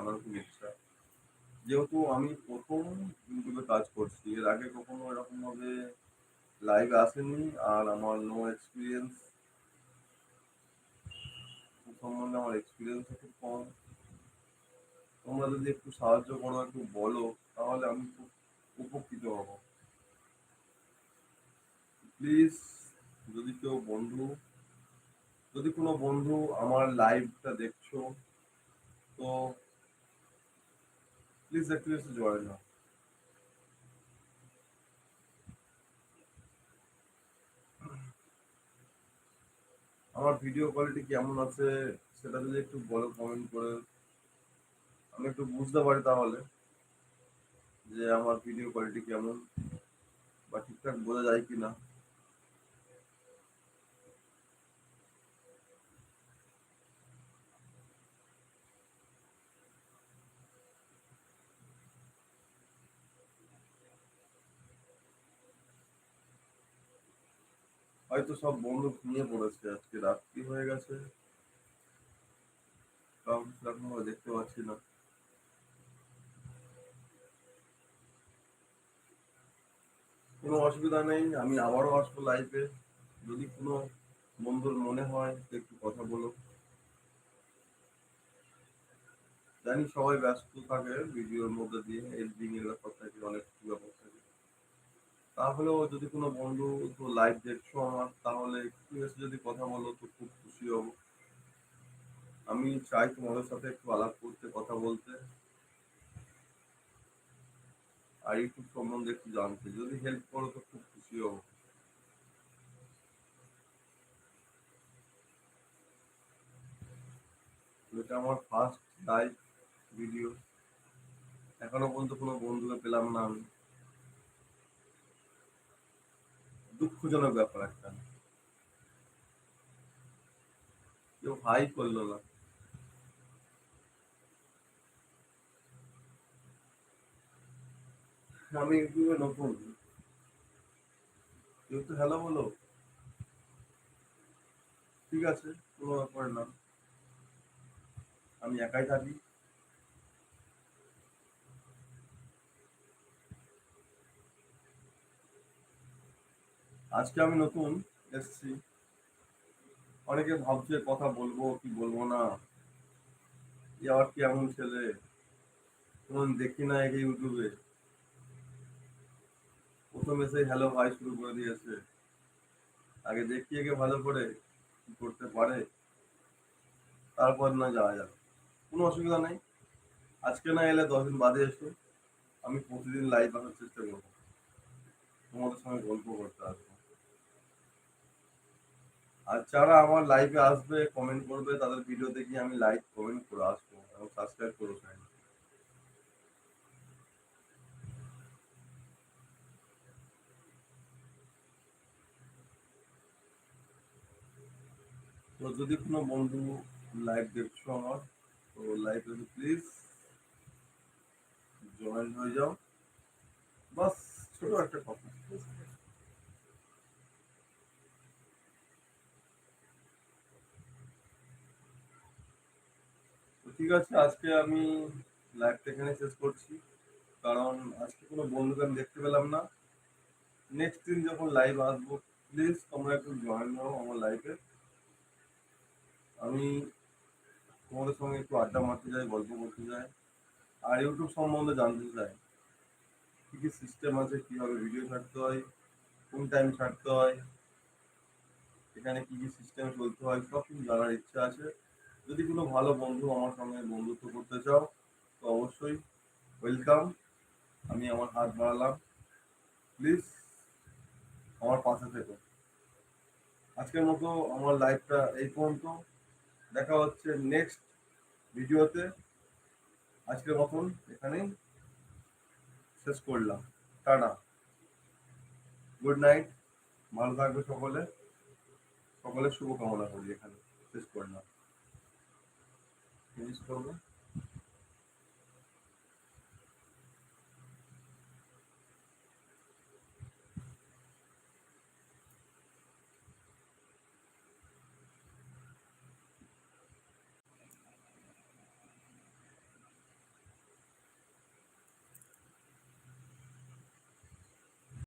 জানার খুব ইচ্ছা। যেহেতু আমি প্রথম ইউটিউবে কাজ করছি, এর আগে কখনো এরকমভাবে লাইভে আসেনি, আর আমার নো এক্সপিরিয়েন্স সম্বন্ধে আমার এক্সপিরিয়েন্সও খুব কম। তোমরা যদি একটু সাহায্য করো, একটু বলো, তাহলে আমি খুব উপকৃত হব। প্লিজ, যদি কেউ বন্ধু, যদি কোনো বন্ধু আমার লাইভটা দেখছো, তো প্লিজ একটু এসে জয়েন হও। আমার ভিডিও কোয়ালিটি কেমন আছে সেটা যদি একটু বলো কমেন্ট করে, আমি একটু বুঝতে পারি তাহলে যে আমার ভিডিও কোয়ালিটি কেমন, বা ঠিকঠাক বোঝা যায় কিনা। হয়তো সব বন্ধু ঘুমিয়ে পড়েছে, আজকে রাত্রি হয়ে গেছে, কাউকে সেরকম ভাবে দেখতে পাচ্ছি না। কোনো অসুবিধা নেই, আমি আবারও আসবো লাইভে। যদি কোনো বন্ধুর মনে হয় তো একটু কথা বলো। জানি সবাই ব্যস্ত থাকে ভিডিওর মধ্যে দিয়ে, এডিটিং এর ব্যাপার থাকে, অনেক কিছু ব্যাপার থাকে। তাহলেও যদি কোনো বন্ধু তো লাইভ দেখছো আমার, তাহলে একটু এসে যদি কথা বলো তো খুব খুশি হব। আমি চাই তোমাদের সাথে একটু আলাপ করতে, কথা বলতে, আর ইউটিউব সম্বন্ধে একটু জানতে। যদি হেল্প করো তো খুব খুশি হব। এটা আমার ফার্স্ট লাইভ ভিডিও, এখনো পর্যন্ত কোনো বন্ধুকে পেলাম না আমি। দুঃখজনক ব্যাপার একটা, কেউ হাই করলো না। আমি ইউটিউবে নতুন, কেউ তো হ্যালো বলো। ঠিক আছে, কোনো ব্যাপার না, আমি একাই থাকি। আজকে আমি নতুন এসছি, অনেকে ভাবছে কথা বলবো কি বলবো না, এ আবার কি এমন ছেলে, কোন দেখি না একে ইউটিউবে, প্রথম এসে হ্যালো ভাই শুরু করে দিয়েছে। আগে দেখি একে ভালো করে কি করতে পারে, তারপর না যাওয়া যাবে। কোনো অসুবিধা নেই, আজকে না এলে 10 দিন বাদে এসো, আমি প্রতিদিন লাইভ আসার চেষ্টা করবো, তোমাদের সঙ্গে গল্প করতে আসবো। আর যারা আমার লাইভে আসবে, কমেন্ট করবে, তাদের ভিডিও দেখি আমি লাইক কমেন্ট করে আসবো, এবং সাবস্ক্রাইব করে ফেলবো। তো যদি কোনো বন্ধু লাইভ দেখছো আমার, তো লাইভে প্লিজ জয়েন হয়ে যাও। বাস, ছোট একটা কথা। তো ঠিক আছে, আজকে আমি লাইভটা এখানে শেষ করছি, কারণ আজকে কোনো বন্ধুকে আমি দেখতে পেলাম না। নেক্সট দিন যখন লাইভ আসবো, প্লিজ তোমরা একটু জয়েন হও আমার লাইভে। আমি তোমাদের সঙ্গে একটু আড্ডা মারতে চাই, গল্প করতে চাই, আর ইউটিউব সম্বন্ধে জানতে চাই, কী কী সিস্টেম আছে, কীভাবে ভিডিও ছাড়তে হয়, কোন টাইম ছাড়তে হয়, এখানে কী কী সিস্টেম চলতে হয়, সব কিছু জানার ইচ্ছা আছে। যদি কোনো ভালো বন্ধু আমার সঙ্গে বন্ধুত্ব করতে চাও, তো অবশ্যই ওয়েলকাম, আমি আমার হাত বাড়ালাম। প্লিজ আমার পাশে থেকো। আজকের মতো আমার লাইফটা এই পর্যন্ত, দেখা হচ্ছে নেক্সট ভিডিওতে। আজকের মতন এখানেই শেষ করলাম। টাটা, গুড নাইট, ভালো থাকবে সকলে, সকলের শুভকামনা করি, এখানে শেষ করলাম। ফিনিশ করবো।